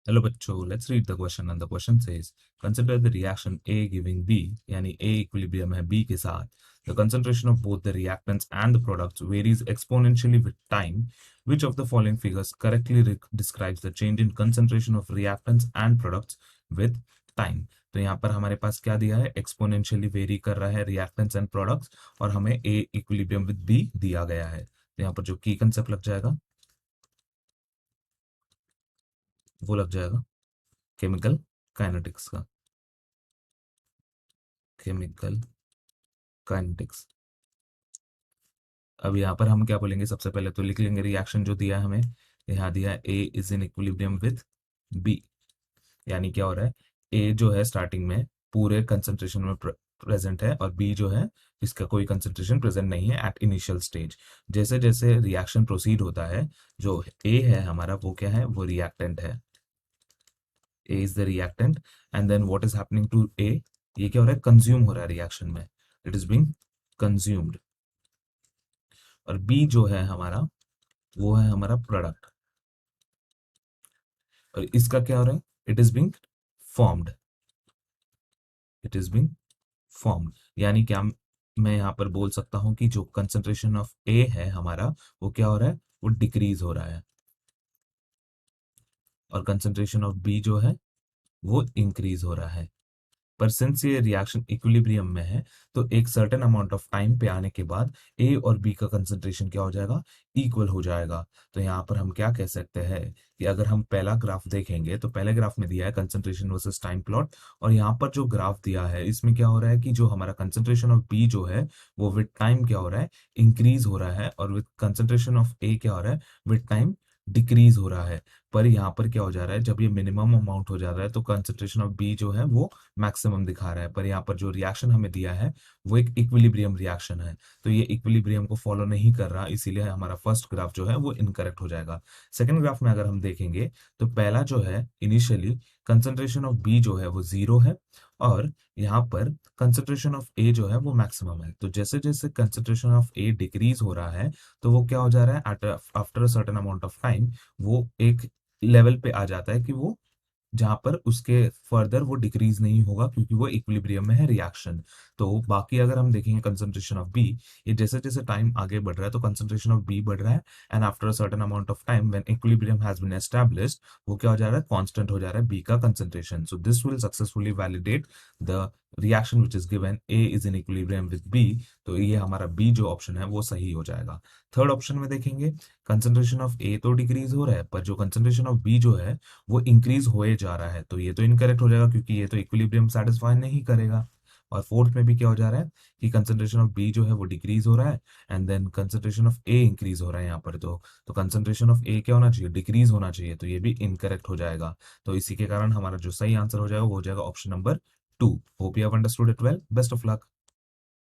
Hello बच्चों, let's read the question and the question says consider the reaction A giving B, यानी A equilibrium है B के साथ. The concentration of both the reactants and the products varies exponentially with time. Which of the following figures correctly describes the change in concentration of reactants and products with time. तो यहाँ पर हमारे पास क्या दिया है, exponentially very कर रहा है रिएक्टेंट्स एंड प्रोडक्ट्स, और हमें ए इक्विलिब्रियम विद बी दिया गया है. तो यहाँ पर जो की कंसेप्ट लग जाएगा वो लग जाएगा केमिकल काइनेटिक्स का. Chemical kinetics. अब यहाँ पर हम क्या बोलेंगे, सबसे पहले तो लिख लेंगे रिएक्शन जो दिया है हमें. यहाँ दिया है A is in equilibrium with B. यानी क्या हो रहा है, ए जो है स्टार्टिंग में पूरे कंसंट्रेशन में प्रेजेंट है, और बी जो है इसका कोई कंसंट्रेशन प्रेजेंट नहीं है एट इनिशियल स्टेज. जैसे जैसे रिएक्शन प्रोसीड होता है, जो ए है हमारा वो क्या है, वो रिएक्टेंट है. A is the reactant. And then what is happening to A, ये क्या हो रहा है, कंज्यूम हो रहा है रिएक्शन में. It is being consumed. और बी जो है हमारा वो है हमारा प्रोडक्ट, और इसका क्या हो रहा है, it is being formed. It is being formed. यानी क्या मैं यहाँ पर बोल सकता हूँ कि जो कंसंट्रेशन ऑफ ए है हमारा वो क्या हो रहा है, वो डिक्रीज हो रहा है, और कंसंट्रेशन ऑफ बी जो है वो इंक्रीज हो रहा है. पर सिंस ये रिएक्शन इक्विलिब्रियम में है, तो एक सर्टेन अमाउंट ऑफ टाइम पे आने के बाद ए और बी का कंसंट्रेशन क्या हो जाएगा, इक्वल हो जाएगा. तो यहाँ पर हम क्या कह सकते हैं कि अगर हम पहला ग्राफ देखेंगे तो पहले ग्राफ में दिया है कंसंट्रेशन वर्सेस टाइम प्लॉट, और यहाँ पर जो ग्राफ दिया है इसमें क्या हो रहा है कि जो हमारा कंसंट्रेशन ऑफ बी जो है वो विद टाइम क्या हो रहा है, इंक्रीज हो रहा है, और विद कंसंट्रेशन ऑफ ए क्या हो रहा है, विद टाइम डिक्रीज हो रहा है. पर यहाँ पर क्या हो जा रहा है, जब ये मिनिमम अमाउंट हो जा रहा है तो कंसंट्रेशन ऑफ बी जो है वो मैक्सिमम दिखा रहा है. पर यहाँ पर जो रिएक्शन हमें दिया है वो एक इक्विलिब्रियम रिएक्शन है, तो ये इक्विलिब्रियम को फॉलो नहीं कर रहा, इसीलिए हमारा फर्स्ट ग्राफ जो है वो इनकरेक्ट हो जाएगा. सेकंड ग्राफ में अगर हम देखेंगे तो पहला जो है इनिशियली कंसंट्रेशन ऑफ बी जो है वो 0 है, और यहाँ पर कंसंट्रेशन ऑफ ए जो है वो मैक्सिमम है. तो जैसे जैसे कंसंट्रेशन ऑफ ए डिक्रीज हो रहा है तो वो क्या हो जा रहा है, after a certain amount of time वो एक लेवल पे आ जाता है कि वो जहां पर उसके फर्दर वो डिक्रीज नहीं होगा, क्योंकि वो इक्विलिब्रियम में है रिएक्शन. तो बाकी अगर हम देखेंगे कंसंट्रेशन ऑफ बी, ये जैसे जैसे टाइम आगे बढ़ रहा है तो कंसंट्रेशन ऑफ बी बढ़ रहा है, and after a certain amount of time when equilibrium has been established वो क्या हो जा रहा है, कांस्टेंट हो जा रहा है बी का concentration. So this will successfully validate the reaction which is given A is in equilibrium with B. तो ये हमारा बी जो ऑप्शन है वो सही हो जाएगा. थर्ड ऑप्शन में देखेंगे कंसंट्रेशन ऑफ ए तो डिक्रीज हो रहा है, पर जो कंसंट्रेशन ऑफ बी जो है वो इंक्रीज होए जा रहा है, तो ये तो इनकरेक्ट हो जाएगा क्योंकि ये तो इक्विलिब्रियम सेटिस्फाई नहीं करेगा. और फोर्थ में भी क्या हो जा रहा है कि कंसंट्रेशन ऑफ बी जो है वो डिक्रीज हो रहा है, and then concentration of A increase हो रहा है यहाँ पर. तो कंसंट्रेशन ऑफ ए क्या होना चाहिए, डिक्रीज होना चाहिए, तो ये भी इनकरेक्ट हो जाएगा. तो इसी के कारण हमारा जो सही आंसर हो जाएगा वो हो जाएगा option number 2. Hope you have understood it well. Best of luck.